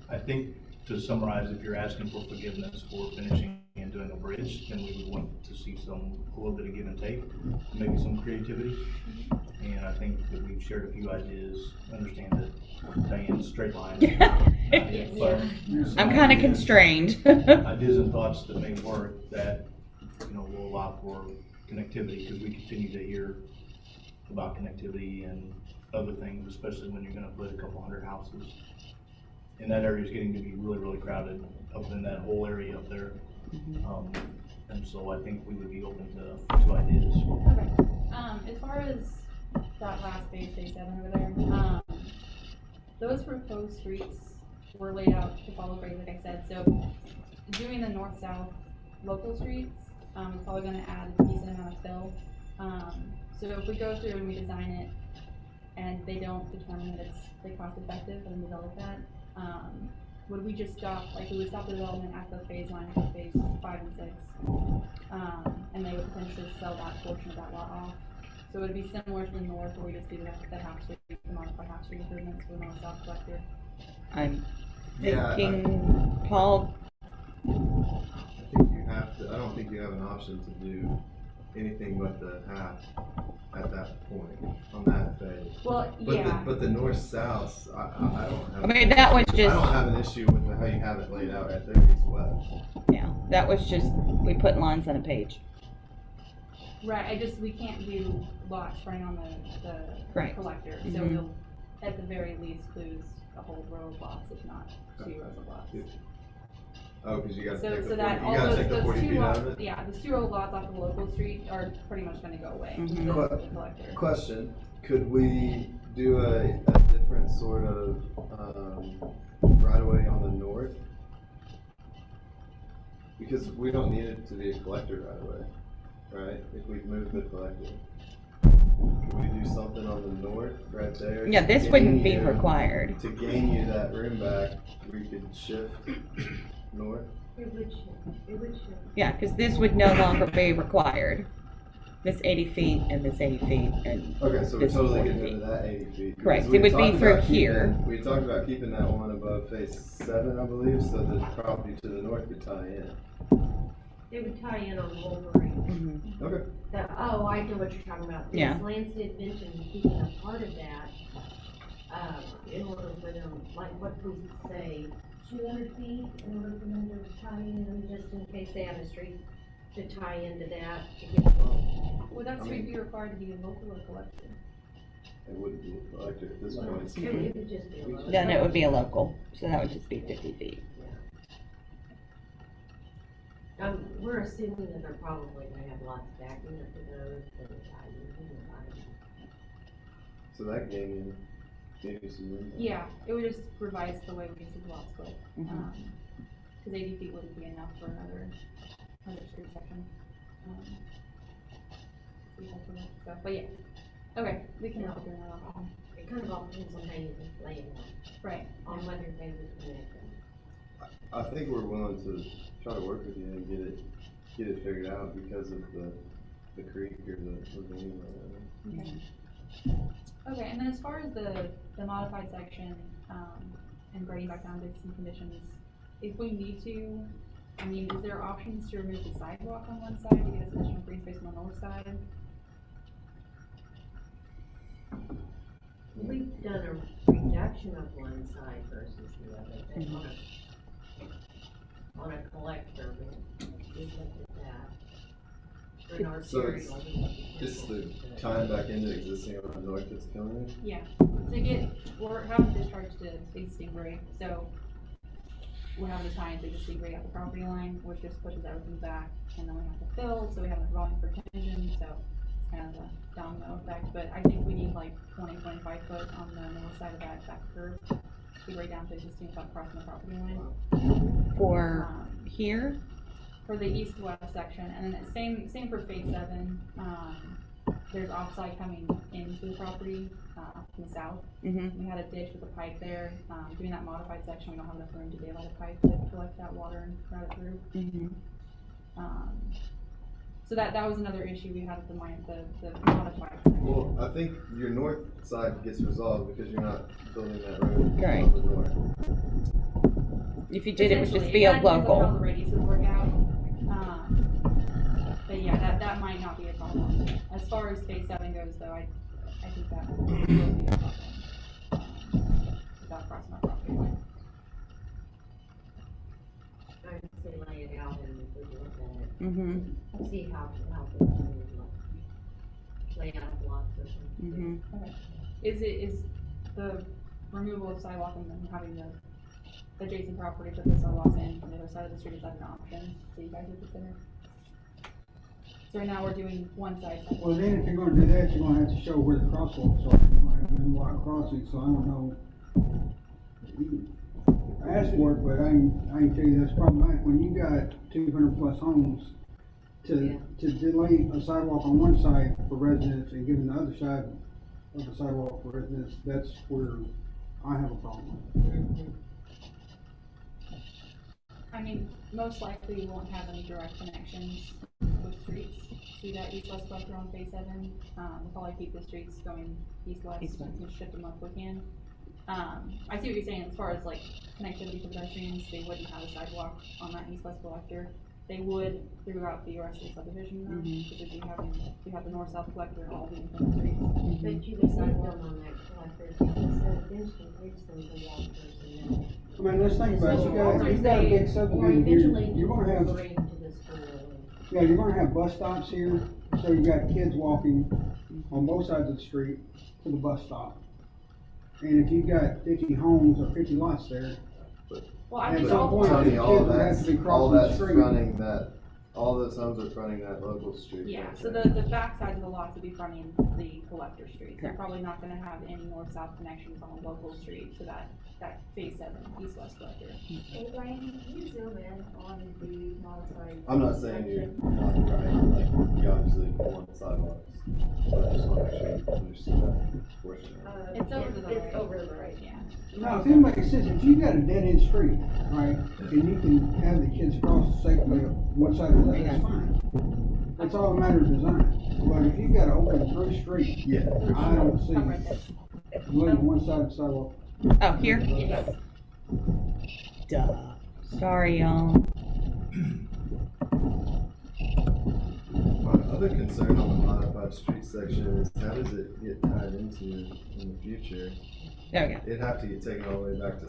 I think to summarize, if you're asking for forgiveness for finishing and doing a bridge, then we would want to see a little bit of give and take, maybe some creativity. And I think that we've shared a few ideas, understand that Diane's straight line. But I'm kind of constrained. ideas and thoughts that may work that, will allow for connectivity, because we continue to hear about connectivity and other things, especially when you're gonna put a couple hundred houses. And that area is getting to be really, really crowded up in that whole area up there. And so I think we would be open to ideas. Okay. As far as that last phase 7 over there, those proposed streets were laid out to follow grade, like I said. So doing the north-south local streets is probably going to add a decent amount of fill. So if we go through and we design it and they don't determine that it's cost effective and develop that, would we just stop, we would stop the development at the phase 1, phase 5 and 6, and they would potentially sell that portion of that lot off. So it would be similar to the north, where we just do the half street, the modified half street improvements for the north-south collector. I'm Yeah, thinking, Paul, I think you have to, I don't think you have an option to do anything but the half at that point, on that phase. Well, But yeah. but the north-south, I don't have. I mean, that was I just, don't have an issue with how you have it laid out right there, east-west. yeah, that was just, we put lines on a page. Right, we can't do lots running on the Right. collector, so Mhm. we'll, at the very least, lose a whole row of lots, if not 2 rows of lots. Oh, cause you gotta So, take the so 40, that, you all gotta those, take the 40 those 2 feet lots, out of it? yeah, those 2 row of lots off of the local street are pretty much gonna go away Mhm. to the collector. Question, could we do a different sort of, right away on the north? Because we don't need it to be a collector right away, right? If we move the collector. Could we do something on the north, right there? Yeah, to this gain wouldn't be you- required. To gain you that room back, we could shift north? It would shift. Yeah, because this would no longer be required. This 80 feet and this 80 feet and Okay, so we're this totally 40 getting feet. rid of that 80 feet. Correct, Because we it would be talked through about here. We talked about keeping that one above phase 7, I believe, so the property to the north could tie in. It would tie in on Wolverine. Mhm. Okay. I know what you're talking about. Yeah. Yes, Lance did mention keeping a part of that, in order for them, like what we say, 200 feet, in order for them to tie in, just in case they have a street to tie into that, to get a Would that I street mean- be required to be a local or collector? It wouldn't be a collector at this point. It would just be a little. Then it would be a local, so that would just be 50 feet. We're assuming that they're probably gonna have lots of backing up to those, that are tied in. So that gave you some room. Yeah, it would just revise the way we see the lots split. Mhm. Cause 80 feet wouldn't be enough for another street section. So, but yeah, okay, we can look at doing that on, It kind of all depends on how you lay it out, right. on whether they would connect them. I think we're willing to try to work with you and get it figured out because of the creek or the ravine or whatever. Okay. Okay, and then as far as the modified section, and bringing back down to some conditions, if we need to, I mean, is there options to remove the sidewalk on one side to get us additional green space on the north side? We've done a reduction of one side versus the other, but on a collector, we looked at that. For an So arterial, we looked at It's the that. tying back into existing on the north that's killing it. Yeah, we're having to discharge to existing grade, so we're having to tie into existing grade at the property line, which just pushes everything back, and then we have to fill, so we have a volume for contingent, so it's kind of a domino effect, but I think we need like 20-25 foot on the north side of that curve, to grade down to existing without crossing the property line. For here? For the east-west section, and then same for phase 7, there's offside coming into the property, from the south. Mm-hmm. We had a ditch with a pipe there, doing that modified section, we don't have enough room to daylight a pipe to collect that water and route it through. Mm-hmm. So that was another issue we had at the modified section. Well, I think your north side gets resolved because you're not building that road Right. on the north. If you did, it would just Essentially, be a that depends on how local. the radius would work out. But yeah, that might not be a problem. As far as phase 7 goes though, I think that will be a problem. Without crossing our property line. I would say lay it out and we could look at it, Mm-hmm. see how good it would look. Lay out blocks or something. Mm-hmm. Okay. Is the removal of sidewalk and then having the adjacent property put the sidewalks in on the other side of the street, is that an option that you guys would consider? So right now we're doing one side. Well, then if you're gonna do that, you're gonna have to show where the crosswalks are. You're gonna have to block crossings, so I don't know. I asked for it, but I can tell you that's problematic. When you got 200+ homes, to delay a sidewalk on one side for residents and giving the other side of the sidewalk for residents, that's where I have a problem. I mean, most likely we won't have any direct connections with streets to that east-west collector on phase 7. We'll probably keep the streets going east-west and shift them up if we can. I see what you're saying as far as like connectivity to pedestrians, they wouldn't have a sidewalk on that east-west collector. They would throughout the rest of the subdivision though, because we have the north-south collector all the different streets. But you would need them on that collector, because that eventually brings them to walkers and then. I mean, let's think about it. You got a big Or subdivision here. eventually You're gonna have, bring to the school. yeah, you're gonna have bus stops here, so you got kids walking on both sides of the street to the bus stop. And if you've got 50 homes or 50 lots there, Well, I At think some all point, the Tony, all kids would have that's, to be all crossing the that's street. fronting that, all those homes are fronting that local street. Yeah, right so there. the back side of the lots would be fronting the collector street. They're probably not gonna have any north-south connections on the local street to that phase 7 east-west collector. Hey, Brian, can you zoom in on the modified? I'm not saying you're not right, like, you obviously want the sidewalks, but I just want to make sure you understand that portion. It's over to the right. It's over to the right. Yeah. now, if it makes sense, if you got a dead end street, right, and you can have the kids cross safely one side or the other, that's fine. It's all a matter of design. But if you got an open through street, Yeah, for I sure. don't see Come right there. leaving one side of the sidewalk. Oh, here? Yes. Duh. Sorry, y'all. My other concern on the modified street section is how does it get tied into in the future? There we go. It'd have to get taken all the way back to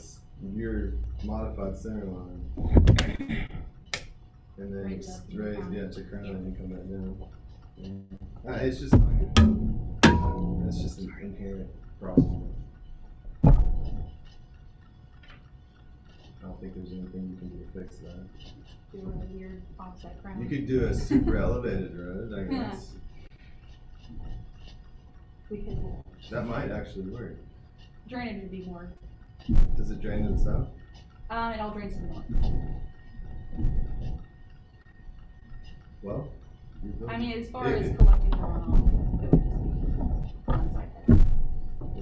your modified center line. And then Raise up. raise, yeah, to crown and then come back down. Yeah. It's just not good. It's just an inherent problem. I don't think there's anything you can do to fix that. Do a weird offset crown. You could do a super elevated road, I guess. We could, That might actually work. drainage would be more, Does it drain to the south? it all drains to the north. Well, you build I it. mean, as far as collecting runoff, it would just be one side there.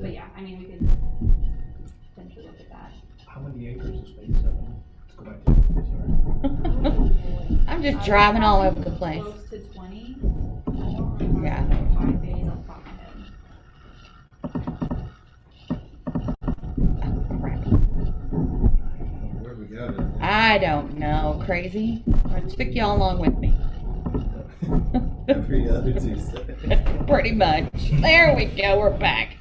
But yeah, I mean, we could potentially look at that. How many acres is phase 7? Let's go back to, sorry. I'm just driving all over the place. Close to 20. I don't remember Yeah. the 5 days off the top of my head. Where we got it? I I don't know, crazy. I took y'all along with me. Every other Tuesday. Pretty much. There we go, we're back.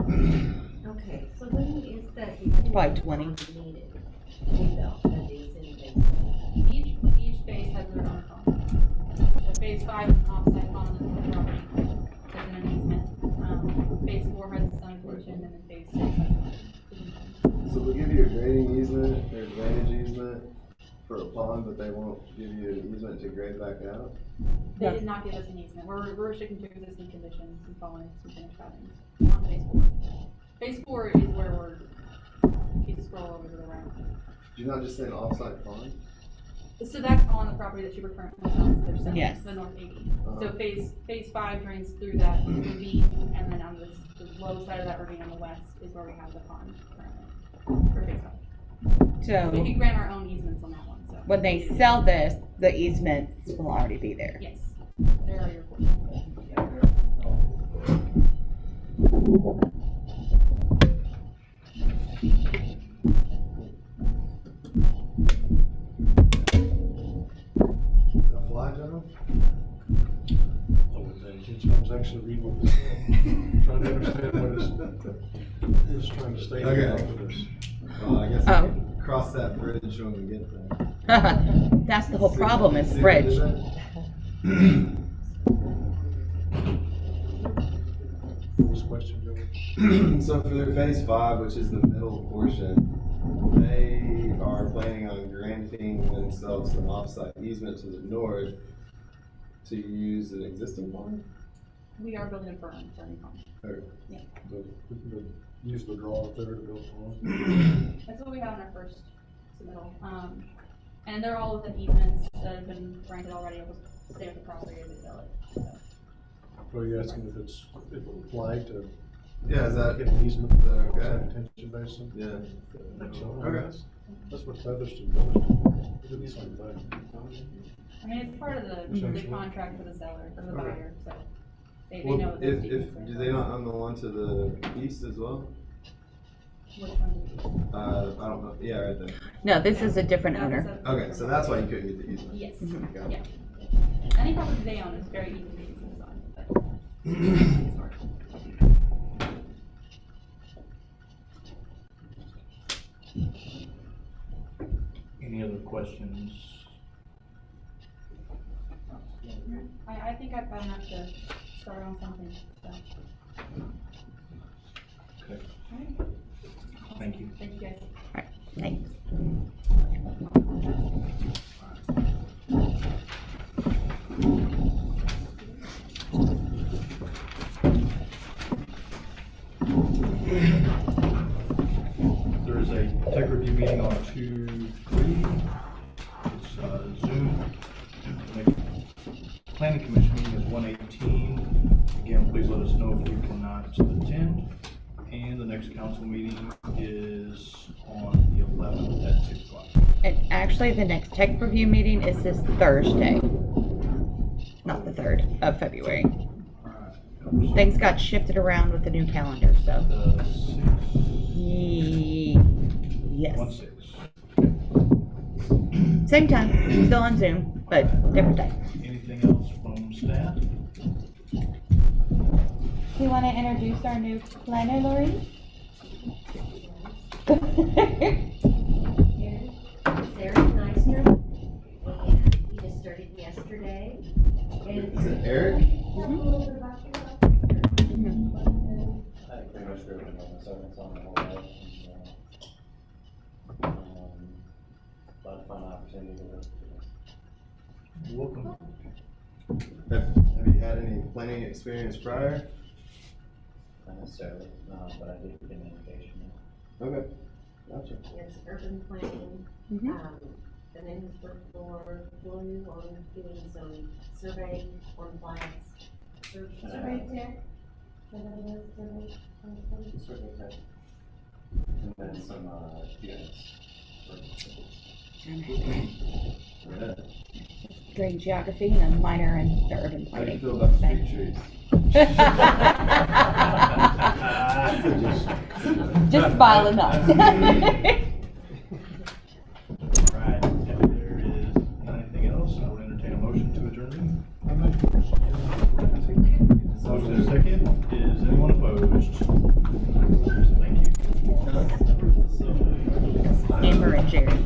Okay, so when is that? Probably 20. Needed, rebuilt, that is in basement. Each phase has their own pond. So phase 5 is an offsite pond on the property, that's in an easement. Phase 4 has its own portion, and then phase 6 has its own. So they'll give you a grading easement or drainage easement for a pond, but they won't give you an easement to grade back out? They did not give us an easement. We're sticking to existing conditions and following some finished patterns on phase 4. Phase 4 is where we're, if you scroll over to the right. Did you not just say an off-site pond? So that's on the property that you were currently on, there's seven, Yes. the north 80. So phase 5 drains through that ravine, and then on the low side of that ravine on the west is where we have the pond currently, for phase 5. We So can grant our own easements on that one, so. when they sell this, the easements will already be there. Yes, they're already recorded. Is that fly, John? I was actually reading what this, trying to understand what it's trying to state Okay. about this. Well, I guess Oh. we can cross that bridge when we get there. That's the whole problem is See the what it bridge. is? What was the question, Joey? So for their phase 5, which is the middle portion, they are planning on granting themselves an offsite easement to the north to use an existing pond? We are building a berm for any pond. Or- Use the draw up there to build on. That's what we have in our first submittal. And they're all within easements that have been granted already, it'll stay with the property as they sell it. So. So you're asking if it's flagged to Yeah, is that, get an easement is for that that okay? detention basin? Yeah. I think so. Okay. That's what Featherston does. They do the same thing. I mean, it's part of the Essentially. contract for the seller, for the Okay. buyer, so they Well, know. that if, those if, easements do are- they not own the one to the east as well? Which one? I don't know, yeah, right there. No, this is a different That's owner. a- Okay, so that's why you couldn't get the easement. Yes, Mhm. Got it. yeah. Any property they own is very easy to get easements on, but it's hard. Any other questions? I think I've got enough to start on something, so. Okay, Alright. thank you. Thank you guys. Thanks. There is a tech review meeting on 2/3. It's Zoom. Planning Commission meeting is 1:18. Again, please let us know if you cannot attend. And the next council meeting is on the 11th at 6 o'clock. And actually, the next tech review meeting is this Thursday, not the 3rd of February. Alright. Things got shifted around with the new calendar, so. The 6th. Yes. 1/6. Same time, still on Zoom, but different day. Anything else from staff? You want to introduce our new planner, Lori? Here's Eric Neisner, and he just started yesterday. And Is it Eric? tell me a little bit about yourself. I pretty much grew up in Minnesota, so I'm whole life. A lot of fun opportunity to work with. You're welcome. Have you had any planning experience prior? Not necessarily, but I did communication. Okay, gotcha. It's urban planning. Mhm. Been in his work for Blue on doing some survey on plats. Survey tech. Certainly tech. And then some, units. Yeah. Doing geography and a minor in the urban How do you planning. feel about street trees? Just smiling up. motion to adjourn? Motion and second, is anyone opposed? Thank you. Amber and Jerry.